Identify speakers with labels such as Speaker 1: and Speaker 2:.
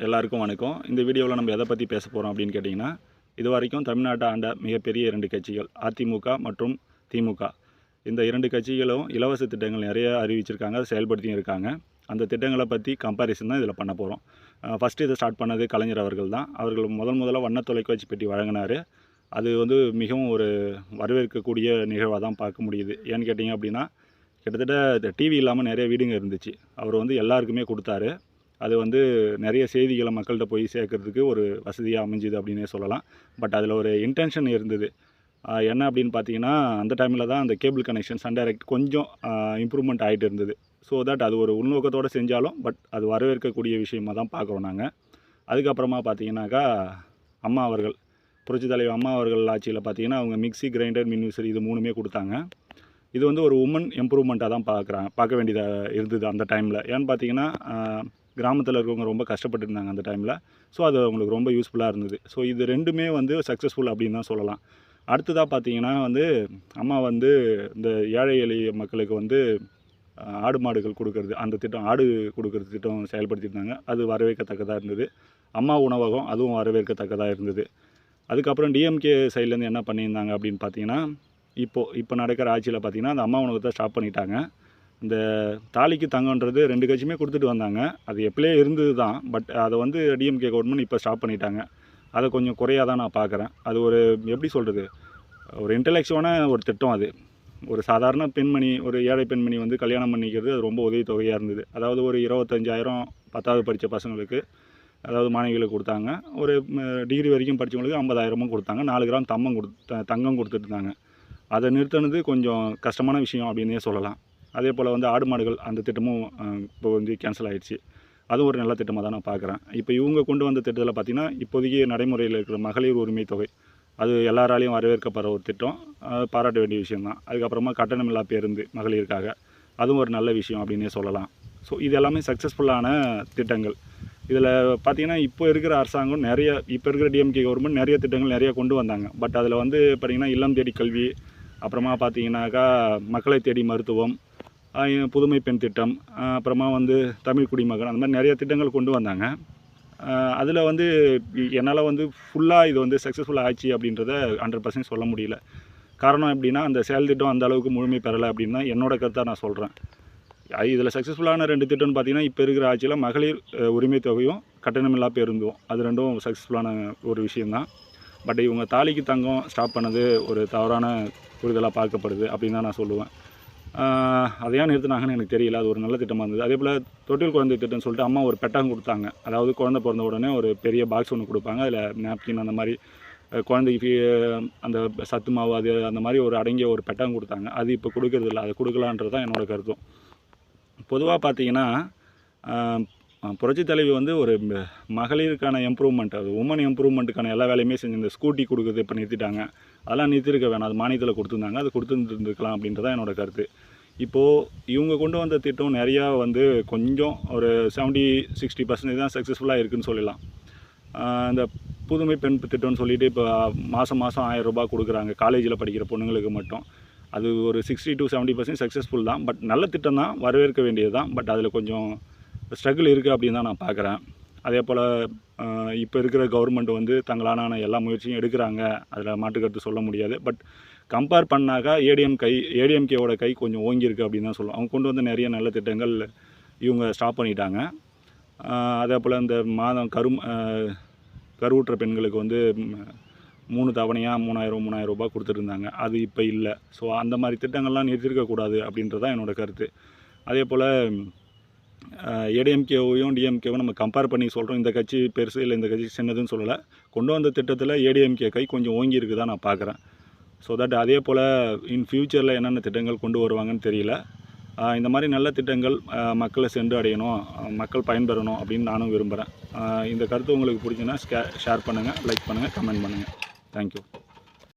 Speaker 1: எல்லாருக்கும் வணக்கம். இந்த வீடியோவில் நம்ம எதை பற்றி பேச போகிறோம் அப்படின்னு கேட்டிங்கன்னா, இது வரைக்கும் தமிழ்நாட்டை ஆண்ட மிகப்பெரிய 2 கட்சிகள் அதிமுக மற்றும் திமுக. இந்த 2 கட்சிகளும் இலவச திட்டங்கள் நிறைய அறிவிச்சிருக்காங்க, அதை செயல்படுத்தியும் இருக்காங்க. அந்த திட்டங்களை பற்றி கம்பேரிசன் தான் இதில் பண்ண போகிறோம். ஃபஸ்ட்டு இதை ஸ்டார்ட் பண்ணது கலைஞர் அவர்கள் தான். அவர்கள் முதல்ல வண்ண தொலைக்காட்சி பெட்டி வழங்கினார். அது மிகவும் ஒரு வரவேற்கக்கூடிய நிகழ்வாக தான் பார்க்க முடியுது. ஏன்னு கேட்டிங்க அப்படின்னா, கிட்டத்தட்ட டிவி இல்லாமல் நிறைய வீடுங்க இருந்துச்சு. அவர் எல்லாருக்குமே கொடுத்தாரு. அது நிறைய செய்திகளை மக்கள்கிட்ட போய் சேர்க்கறதுக்கு ஒரு வசதியாக அமைஞ்சுது அப்படின்னே சொல்லலாம். பட் அதில் ஒரு இன்டென்ஷன் இருந்தது. என்ன அப்படின்னு பார்த்தீங்கன்னா, அந்த டைமில் தான் அந்த கேபிள் கனெக்ஷன் சன்டைரக்ட் கொஞ்சம் இம்ப்ரூவ்மெண்ட் ஆகிட்டு இருந்தது. ஸோ தட் அது ஒரு உள்நோக்கத்தோடு செஞ்சாலும் பட் அது வரவேற்கக்கூடிய விஷயமாக தான் பார்க்குறோம் நாங்கள். அதுக்கப்புறமா பார்த்தீங்கன்னாக்கா, அம்மா அவர்கள் புரட்சித் தலைவர் அம்மா அவர்கள் ஆட்சியில் பார்த்தீங்கன்னா, அவங்க மிக்சி, கிரைண்டர், மின்விசிறி இது 3மே கொடுத்தாங்க. இது ஒரு உமன் இம்ப்ரூவ்மெண்ட்டாக தான் பார்க்க வேண்டியதாக இருந்தது அந்த டைமில். ஏன்னு பார்த்தீங்கன்னா, கிராமத்தில் இருக்கவங்க ரொம்ப கஷ்டப்பட்டு இருந்தாங்க அந்த டைமில். ஸோ அது அவங்களுக்கு ரொம்ப யூஸ்ஃபுல்லாக இருந்தது. ஸோ இது 2மே சக்ஸஸ்ஃபுல் அப்படின்னு தான் சொல்லலாம். அடுத்ததாக பார்த்தீங்கன்னா அம்மா இந்த ஏழை எளிய மக்களுக்கு ஆடு மாடுகள் கொடுக்கறது, அந்த திட்டம் ஆடு கொடுக்கறது திட்டம் செயல்படுத்தியிருந்தாங்க. அது வரவேற்கத்தக்கதாக இருந்தது. அம்மா உணவகம் அதுவும் வரவேற்கத்தக்கதாக இருந்தது. அதுக்கப்புறம் டிஎம்கே சைட்லேருந்து என்ன பண்ணியிருந்தாங்க அப்படின்னு பார்த்தீங்கன்னா, இப்போ நடக்கிற ஆட்சியில் பார்த்தீங்கன்னா அந்த அம்மா உணவகத்தை ஸ்டாப் பண்ணிட்டாங்க. இந்த தாலிக்கு தங்கன்றது 2 கட்சியுமே கொடுத்துட்டு வந்தாங்க. அது எப்போயே இருந்தது தான். பட் அதை டிஎம்கே கவர்மெண்ட் இப்போ ஸ்டாப் பண்ணிட்டாங்க. அதை கொஞ்சம் குறையாக தான் நான் பார்க்குறேன். அது எப்படி சொல்கிறது, ஒரு இன்டலெக்சுவான ஒரு திட்டம் அது. ஒரு சாதாரண பெண்மணி, ஒரு ஏழை பெண்மணி கல்யாணம் பண்ணிக்கிறது அது ரொம்ப உதவித்தொகையாக இருந்தது. அதாவது ஒரு 25,000 10வது படித்த பசங்களுக்கு, அதாவது மாணவிகளுக்கு கொடுத்தாங்க. ஒரு டிகிரி வரைக்கும் படித்தவங்களுக்கு 50,000 கொடுத்தாங்க. 4 கிராம் தங்கம் கொடுத்துட்டு இருந்தாங்க. அதை நிறுத்தினது கொஞ்சம் கஷ்டமான விஷயம் அப்படின்னே சொல்லலாம். அதே போல் ஆடு மாடுகள் அந்த திட்டமும் இப்போ கேன்சல் ஆகிடுச்சு. அதுவும் ஒரு நல்ல திட்டமாக தான் நான் பார்க்குறேன். இப்போ இவங்க கொண்டு வந்த திட்டத்தில் பார்த்திங்கன்னா, இப்போதைக்கு நடைமுறையில் இருக்கிற மகளிர் உரிமை தொகை அது எல்லாராலையும் வரவேற்கப்படுற ஒரு திட்டம். பாராட்ட வேண்டிய விஷயந்தான். அதுக்கப்புறமா கட்டணமில்லா பேருந்து மகளிருக்காக, அதுவும் ஒரு நல்ல விஷயம் அப்படின்னே சொல்லலாம். ஸோ இது எல்லாமே சக்ஸஸ்ஃபுல்லான திட்டங்கள். இதில் பார்த்திங்கன்னா, இப்போ இருக்கிற அரசாங்கம் இப்போ இருக்கிற டிஎம்கே கவர்மெண்ட் நிறைய திட்டங்கள் நிறைய கொண்டு வந்தாங்க. பட் அதில் பார்த்திங்கன்னா, இல்லம் தேடி கல்வி, அப்புறமா பார்த்திங்கனாக்கா மக்களை தேடி மருத்துவம், புதுமை பெண் திட்டம், அப்புறமா தமிழ் குடிமகன், அந்த மாதிரி நிறைய திட்டங்கள் கொண்டு வந்தாங்க. அதில் என்னால் ஃபுல்லாக இது சக்ஸஸ்ஃபுல்லாக ஆச்சு அப்படின்றத 100% சொல்ல முடியல. காரணம் எப்படின்னா, அந்த செயல் திட்டம் அந்த அளவுக்கு முழுமை பெறலை அப்படின்னு தான் என்னோடய கருத்தாக நான் சொல்கிறேன். இதில் சக்ஸஸ்ஃபுல்லான 2 திட்டம்னு பார்த்திங்கன்னா, இப்போ இருக்கிற ஆட்சியில் மகளிர் உரிமை தொகையும் கட்டணமில்லா பேருந்தும், அது 2ம் சக்ஸஸ்ஃபுல்லான ஒரு விஷயந்தான். பட் இவங்க தாலிக்கு தங்கம் ஸ்டாப் பண்ணது ஒரு தவறான புரிதலாக பார்க்கப்படுது அப்படின்னு தான் நான் சொல்லுவேன். அதை ஏன் நிறுத்தினாங்கன்னு எனக்கு தெரியல. அது ஒரு நல்ல திட்டமாக இருந்தது. அதே போல் தொட்டில் குழந்தை திட்டம்னு சொல்லிட்டு அம்மா ஒரு பெட்டகம் கொடுத்தாங்க. அதாவது குழந்தை பிறந்த உடனே ஒரு பெரிய பாக்ஸ் ஒன்று கொடுப்பாங்க. அதில் நாப்கின் அந்த மாதிரி குழந்தைக்கு அந்த சத்து மாவு அது அந்த மாதிரி ஒரு அடங்கிய ஒரு பெட்டகம் கொடுத்தாங்க. அது இப்போ கொடுக்கறதில்ல. அது கொடுக்கலான்றது தான் என்னோடய கருத்தும். பொதுவாக பார்த்தீங்கன்னா, புரட்சித் தலைவி ஒரு மகளிருக்கான இம்ப்ரூவ்மெண்ட், அது உமன் இம்ப்ரூவ்மெண்ட்டுக்கான எல்லா வேலையுமே செஞ்சு இந்த ஸ்கூட்டி கொடுக்குறது இப்போ நிறுத்திட்டாங்க. அதெல்லாம் நிறுத்திருக்க வேணாம். அது மானியத்தில் கொடுத்துருந்தாங்க. அது கொடுத்துருந்துருக்கலாம் அப்படின்றதான் என்னோடய கருத்து. இப்போது இவங்க கொண்டு வந்த திட்டம் நிறையா கொஞ்சம் ஒரு 70-60% தான் சக்ஸஸ்ஃபுல்லாக இருக்குதுன்னு சொல்லலாம். இந்த புதுமை பெண் திட்டம்னு சொல்லிவிட்டு இப்போ மாதம் 1000 ரூபாய் கொடுக்குறாங்க காலேஜில் படிக்கிற பொண்ணுங்களுக்கு மட்டும். அது ஒரு 60-70% சக்ஸஸ்ஃபுல் தான். பட் நல்ல திட்டம் தான், வரவேற்க வேண்டியது தான். பட் அதில் கொஞ்சம் ஸ்ட்ரகிள் இருக்குது அப்படின்னு தான் நான் பார்க்குறேன். அதே போல் இப்போ இருக்கிற கவர்மெண்ட் தங்களான எல்லா முயற்சியும் எடுக்கிறாங்க, அதில் மாற்றுக்கருத்து சொல்ல முடியாது. பட் கம்பேர் பண்ணாக்கா ஏடிஎம்கேவோட கை கொஞ்சம் ஓங்கியிருக்கு அப்படின்னு தான் சொல்லுவோம். அவங்க கொண்டு வந்த நிறைய நல்ல திட்டங்கள் இவங்க ஸ்டாப் பண்ணிட்டாங்க. அதே போல் இந்த மாதம் கருவுற்ற பெண்களுக்கு 3 தவணையாக 3000 ரூபாய் கொடுத்துருந்தாங்க. அது இப்போ இல்லை. ஸோ அந்த மாதிரி திட்டங்கள்லாம் நிறுத்திருக்கக்கூடாது அப்படின்றது தான் என்னோடய கருத்து. அதே போல் ஏடிஎம்கேவையும் டிஎம்கேவும் நம்ம கம்பேர் பண்ணி சொல்கிறோம். இந்த கட்சி பெருசு இல்லை இந்த கட்சி சின்னதுன்னு சொல்லலை. கொண்டு வந்த திட்டத்தில் ஏடிஎம்கே கை கொஞ்சம் ஓங்கி இருக்குது தான் நான் பார்க்குறேன். ஸோ தட் அதே போல் இன் ஃப்யூச்சரில் என்னென்ன திட்டங்கள் கொண்டு வருவாங்கன்னு தெரியல. இந்த மாதிரி நல்ல திட்டங்கள் மக்களை சென்று அடையணும், மக்கள் பயன்பெறணும் அப்படின்னு நானும் விரும்புகிறேன். இந்த கருத்து உங்களுக்கு பிடிச்சுன்னா ஷேர் பண்ணுங்கள், லைக் பண்ணுங்கள், கமெண்ட் பண்ணுங்கள். தேங்க்யூ.